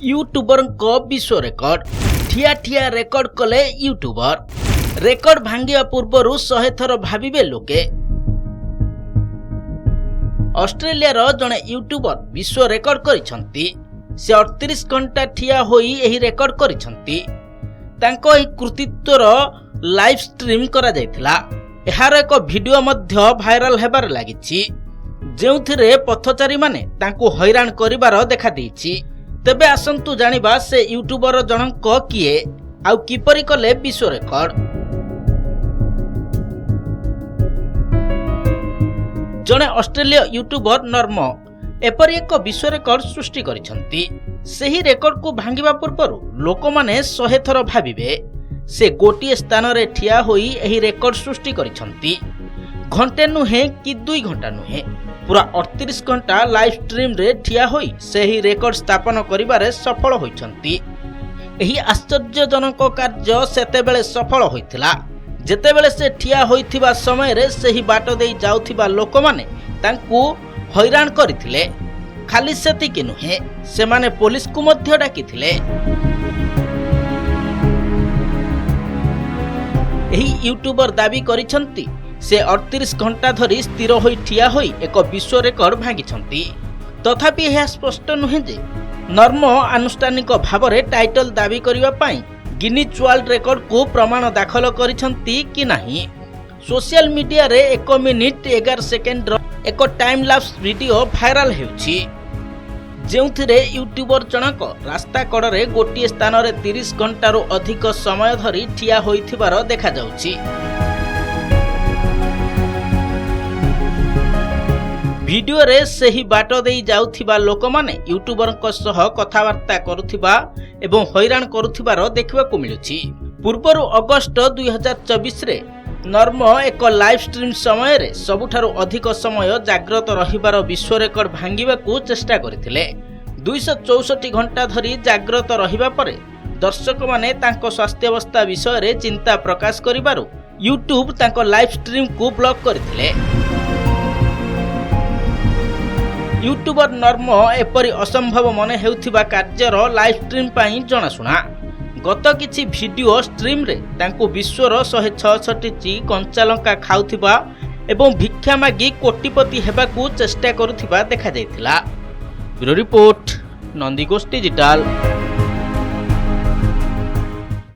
YouTuber विश्व record ठिया ठिया रेकर्ड कले यूट्यूबर रेकर्ड भांगिया पूर्वर 100 थर भाविबे लोके। ऑस्ट्रेलिया जड़े यूट्यूबर विश्व रेकर्ड करिसंती। से 38 घंटा ठिया होई एही रेकर्ड करिसंती। तांको एही कृतित्वर लाइव स्ट्रीम करा जायथिला। एहार एक वीडियो मध्य भाइराल हेबार लागिछि, जेउथिरे पथचारी माने तांको हैरान करिबार देखा देइछि। तेबे आसंतु जानिबा से यूट्यूबर जनक किए आउ किपरि कले विश्व रेकर्ड। जणे ऑस्ट्रेलिया यूट्यूबर नर्म एपरि एक विश्व रेकर्ड सृष्टि करिसंती। सेही रेकर्ड को भांगिबा पूर्वरु लोकमाने 100 थर भाबिबे से गोटिए स्थान रे ठिया होई एही रेकर्ड सृष्टि करिसंती। घंटे नुहे कि 2 घंटा नुहे, पूरा 38 घंटा लाइव स्ट्रीम रे ठिया होई सेही रेकर्ड स्थापन करिबारे सफल होइछंती। एही आश्चर्यजनक कार्य सेतेबेले सफल होइथिला जेतेबेले से ठिया होइथिबा समय रे सेही बाट देई जाउथिबा लोकमाने तांकू हैरान करिथिले। खाली सेतिकी नुहे, सेमाने पुलिस को मध्य डाकिथिले। एही यूट्यूबर दाबी करिसंती से 38 घंटा धरी स्थिर होई ठिया होई एक विश्व रेकर्ड भांगिछंती। तथापि यह स्पष्ट नुहे जे नर्म आनुष्ठानिक भावरे टाइटल दाबी करिबा पई गिनीज वर्ल्ड रेकर्ड को प्रमाण दाखल करिसंती कि नाही। सोशल मीडिया रे 1 मिनिट 11 सेकेंड एक टाइम लैप्स वीडियो भाइराल हेउछि, जेउथिरे यूट्यूबर जनक रास्ता कड़रे गोटिए स्थान रे 30 घंटारू अधिक समय धरी ठिया होइथिबार देखा जाउछि। वीडियो रे सेही बाट देई जाउथिबा लोकमाने यूट्यूबरक सह कथावार्ता करुथिबा एवं हैरान करुथिबार देखिबाकू मिलुछि। पूर्वरु अगस्त 2024 रे नर्म एक लाइव स्ट्रीम समय रे सबुठारु अधिक समय जाग्रत रहिबार विश्व रेकर्ड भांगिबाकू चेष्टा करथिले। 264 घंटा धरी जाग्रत रहिबा परे दर्शक माने तांको स्वास्थ्य अवस्था विषय रे चिंता प्रकाश करिबारु यूट्यूब तांको लाइव स्ट्रीम को ब्लॉक करथिले। यूट्यूबर नर्म एपरि असंभव मने हेउथिबा कार्यर लाइव स्ट्रीम पई जणाशुना। गत किछि वीडियो स्ट्रीम रे तांको विश्वर 166 कंचालंका खाउथिबा एवं भिक्षा मागी कोटिपति हेबाकू चेष्टा करुथिबा देखा जायथिला। Bureau report, Nandighosha digital.